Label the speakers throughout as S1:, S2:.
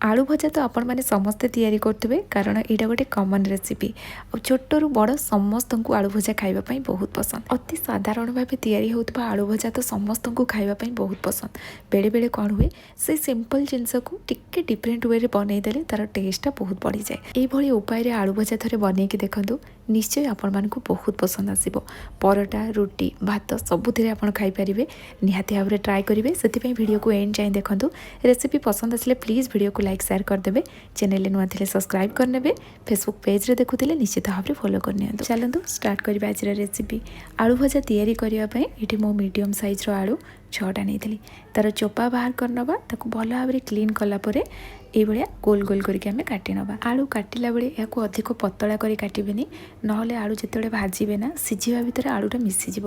S1: आलू भजा तो आपण मैंने समस्ते तैयारी करते कारण यहाँ गोटे कमन रेसिपी और छोटू बड़ समस्त को आलू भजा खावाई बहुत पसंद। अति साधारण भाव तैयारी होता आलू भजा तो समस्त को खावाई बहुत पसंद। बेले बेले कौन हुए से सिंपल जिनस को टिके डिफरेंट वे बनईदे तार टेस्टा बहुत बढ़ी जाए। ये उपाय आलू भजा थे बनईकि देखूँ निश्चय आपण मानक बहुत पसंद आसो। परोटा रुटी भात सबुति आप खाईपारे निहाती भाव में ट्राए करेंगे। से वीडियो को एंड जाए देखूँ। रेसिपी पसंद आसे प्लीज़ वीडियो को लाइक शेयर करदे। चैनल नुआ थे सब्सक्राइब करने। फेसबुक पेज रे देखुले निश्चित भाव में फॉलो करनी। चलतु स्टार्ट करवा आज रेसिपी। आलू भजा तैयारी करने ये मो मीडियम साइज्र आलू 6टा नहीं तार चोपा बाहर करनवा ताकू भल भाव में क्लीन कलापर ये गोल गोल करके आम काटी नवा। आलू काटिला बेले या अधिक पतला कर काटबेनि नहले आलू जिते भाजबे ना सीझा भितर आलूटा मिसीज।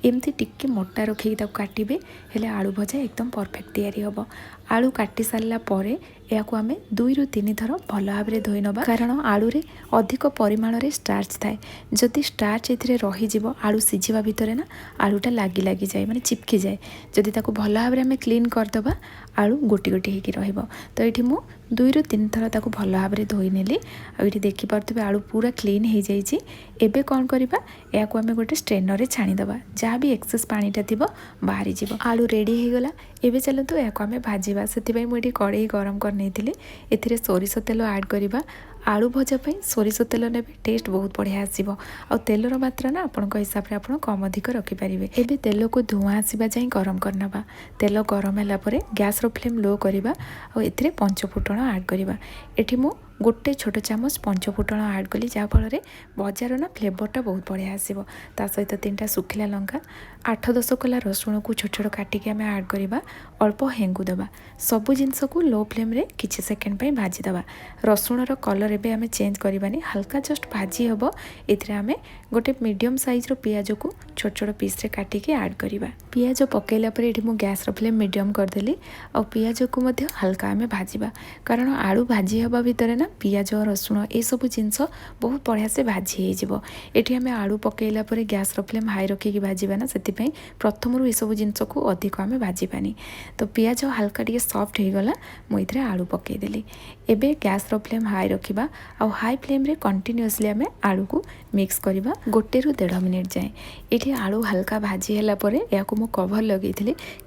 S1: एमती टिके मोटा रखिकी काटबे हेले आलू भजा एकदम परफेक्ट तैयारी हम। आलू काटी सारा पर या आम 2 ରୁ 3 थर भल भाव में धोई नवा कारण आलू रे अधिक परिमाण रे स्टार्च थाए। जदि स्टार्च ए रही आलू सीझा भितर ना आलूटा लगी लगी जाए माने चिपकी जाए। जदि ताको भल भाव में आम क्लीन करदबा आलू गोटी गोटी होगी रहिबो। तो ये मु 2 ରୁ 3 थर ताको भल भाव में धोई नेली। आठी देखिपे आलू पूरा क्लीन हो जाइए। एबे कौन करबा या आम गोटे स्ट्रेनर रे छाणीदबा जहाँ भी एक्सेस पानीटा थी बाहरी जीव। आलू रेडी हो गला। एबे चलतु या आम भाजिबा। से मुझे कड़े गरम कर एथिरे सोरिष तेल ऐड करवा। आलू भजा सोरिष तेल ने टेस्ट बहुत बढ़िया आसो। आ तेलर मात्रा ना आपण हिसाब से आप कम अधिक रखिपारे। एबे तेल को धुआं आसवा जाए गरम करना। तेल गरम है गैस रो फ्लेम लो करवा और एथिरे पंचफुटण ऐड करवा। एठी मु गोटे छोट चामच पंचफुटण ऐड कली जहाँफल बजार ना फ्लेवरटा बहुत बढ़िया आसो। ता सहित 3टा सुखिला लंका 8-10 कला रसुण को छोट छोट काटिकी आम ऐड करवा। अल्प हेंगु दबा। सबू जिनस को लो फ्लेम रे किछि सेकेंड पे भाजीदबा। रसुणर कलर एबे आम चेंज करवानी हल्का जस्ट भाजी हम। एथिरे आम गोटे मीडियम साइज्र पियाज को छोट छोट पीस रे काटिकी ऐड करवा। पियाज पकईला पर ये गैस रो फ्लेम मीडियम करदेली और पियाज को मध्य हल्का आम भाजीबा कारण आलू भाजी हवा भितर ना पियाज रसुण ये सब जिनस बहुत बढ़िया से भाजी हो। ये आम आलू पकईला पर गैस रो फ्लेम हाई रखिकी भाजीबा ना से प्रथम ये सब जिनस को अधिक आम भाजीबानी। तो पियाज हल्का टे सॉफ्ट हो गला मुझे आलू पकईदेली। एबे गैस रो फ्लेम हाई रखा और हाई फ्लेम रे कंटिन्यूअसली आम आलू को मिक्स करवा 1 ରୁ 1.5 मिनिट जाए। ये आलू हल्का भाजी है या मु कभर लगे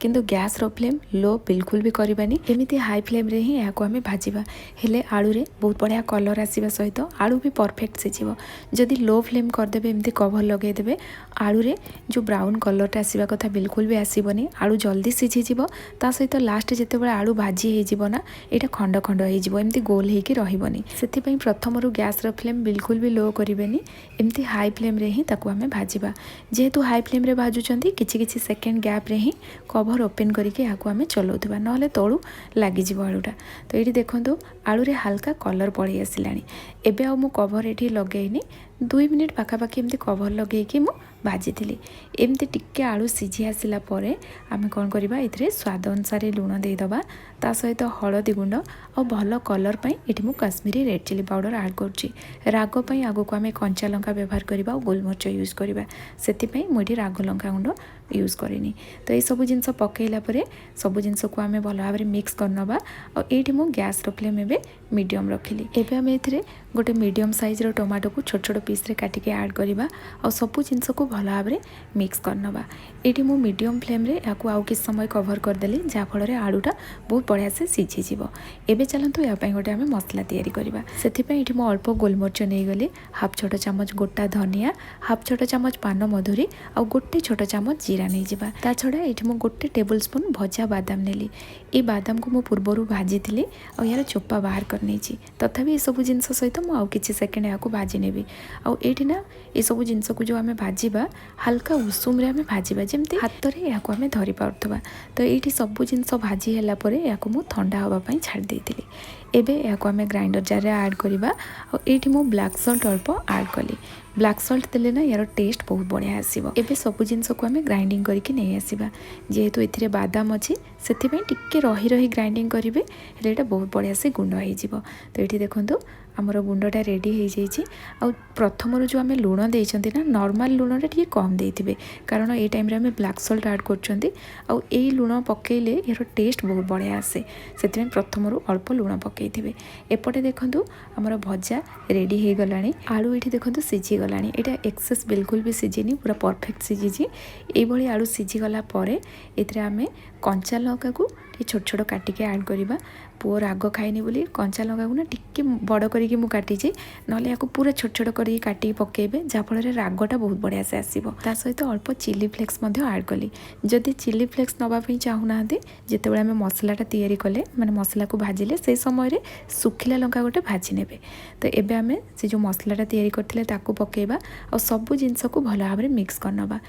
S1: किंतु गैस रो फ्लेम लो बिल्कुल भी करवानी। एमती हाई फ्लेम रे ही या आम भाजवा हेले आलू रे बहुत बढ़िया कलर आसवा सहित आलू भी परफेक्ट सीझ। जदि लो फ्लेम करदे एमती कभर लगेदेवे आलू रे जो ब्राउन कलरटा आसवा कथा बिल्कुल भी आसबनी। आलू जल्दी सीझीज ता सहित लास्ट जिते आलू भाजी होना यहाँ खंड खंड होमती गोल होगी रही। से प्रथम गैस रो फ्लेम बिल्कुल भी लो करें एमती हाई फ्लेम रे ही ताकू आम भाजवा। जेहेतु हाई फ्लेम रे भाजुंट किछि सेकेंड गैप रे ही कभर ओपन करके आम चलाउवा ना तलू लगिज आलूटा। तो ये देखो आलू रे हल्का कलर पड़ी आसला। एबे आ कभर ये लगेनी 2 मिनिट पाखापाखि एमती कभर लगे भाजी थी। एमती टिके आलू सीझी आसला आम कौन करवा ये स्वाद अनुसार लुण देदबा ता सहित हलदी गुंड और भल कलर पाई ये Kashmiri red chilli powder add करुच्ची। राग पाई आगो को आम कंचा लंका व्यवहार करवा और गोलमरिच यूज करवा से मुझे राग लंका गुंड यूज करनी। तो ये सब जिनस पकईला सब जिनस को आम भल भाव में मिक्स करनवा और ये गैस रो फ्लेम एबे मीडियम रखिली। एबे आम ये गोटे मीडियम साइज्र टमाटो को छोट छोट पीस रे काटिके ऐड करवा और सब जिनस को भल भाव में मिक्स करनवा। ये मु मीडियम फ्लेम रे या आउ किछ समय कभर करदेली जहाँफल आलूटा बहुत बढ़िया से सीझीज। एबे चलतु या गोटे आम मसला तैयारी करवा। से ये अल्प गोलमरिच नहीं गली 1/2 छोट चामच गोटा धनिया 1/2 छोट चामच पान मधुरी और गोटे छोट चामच जीरा नहीं जावा। ता छड़ा ये गोटे टेबल स्पून भजा बादाम नेली। ये बादाम को मु पूर्वर भाजी थी और यार चोपा बाहर कर नहीं तथापि ये सब जिनस सहित मुझे सेकेंड या भाजी नेबी। आठी ना ये सब जिनस को जो आम भाजवा हल्का उषुम रे आम भाजवा जमी हाथ में या आम धरी पार्थवा। तो ये सब जिनस भाजी है या ठंडा हाँपाई छाड़ी देती। एबे या आम ग्राइंडर जार ऐड करवा और ये मु ब्लैक सल्ट अल्प ऐड कली। ब्लैक सल्ट देले ना यार टेस्ट बहुत बढ़िया आसीबो। एबे सब जिंस को आमे ग्राइंडिंग करके नहीं आसीबा जेहेतु एथिरे बादाम अछि सेथिबे टिके रही रही ग्राइंडिंग करिवे हेले एटा बहुत बढ़िया से गुंड हो जिवो। तो एठी देखंतु आमर गुंडटा रेडी हो जाइए। आ प्रथम जो आम लुण देइछंती ना नॉर्मल लुणटा टिके कम देइथिबे कारण ए टाइम रे आम ब्लैक सल्ट ऐड करछंती आ एई लुण पकेइले यार टेस्ट बहुत बढ़िया आसे सेति प्रथम अल्प लुण पकेइथिबे। एपटे देखंतु आमर भजा रेडी हो गलानी। आलू ये देखंतु सिझी गलानी एटा एक्सेस बिल्कुल भी सिझिनी पूरा परफेक्ट सिझी। एई भली आलू सिझी गला परे एथिरे आम कंचा लंका को छोट छोट काटिके ऐड करवा। पुओ राग खाइनी बोली कंचा लंका को ना टिके बड़ करिके मु काटिची नले याको पूरा छोट छोट करिके काटिके पकेबे जाफल रागटा बहुत बढ़िया से आसीबो। ता सहित अल्प चिली फ्लेक्स मध्य ऐड कली। जदि चिली फ्लेक्स नबा पई चाहुनाहांती जेतेबेले आमे मसलाटा तैयारी कले माने मसला को भाजिले से समय रे सुखिला लंका गोटे भाजी नेबे। तो एबे आमे से जो मसलाटा तैयारी करथिले ताको पकेबा और सब जिंस को भल भाबरे मिक्स करनबा।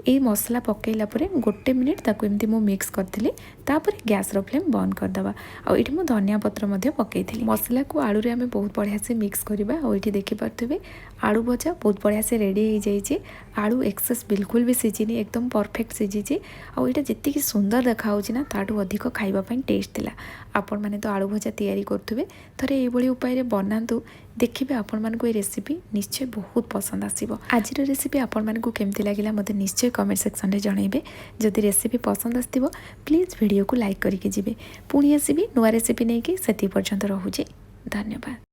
S1: ए मसला पकेला परे गोटे मिनिट ताको एमती मु मिक्स करथिले तापर गैस रो फ्लेम बंद कर दबा। आ एठी मु धनिया पत्र मध्य पकेइथिली। मसला को आलू रे आमे बहुत बढ़िया से मिक्स करबा। और एठी देखि पारथिबे आलू भजा बहुत बढ़िया से रेडी हो जाइए। आलू एक्सेस बिल्कुल भी सिझिनी एकदम परफेक्ट सिझी। आ एटा जति कि सुंदर देखा होची ना ताटू अधिक खाइबा पई टेस्ट थिला। आपण माने तो आलू भजा तैयारी करथुबे थरे एई भली उपाय रे बनांतु देखिबे आपण मानको ए रेसिपी निश्चय बहुत पसंद आसीबो। आजिर रेसिपी आपण मानको केमती लागिला मते निश्चय कमेंट सेक्शन रे जणाइबे। जदि रेसिपी पसंद आस्तिबो प्लीज वीडियो को लाइक करके जिबे। पुणी आसीबी नुआ रेसिपी नेकी सेति पर्यंत रहुची। धन्यवाद।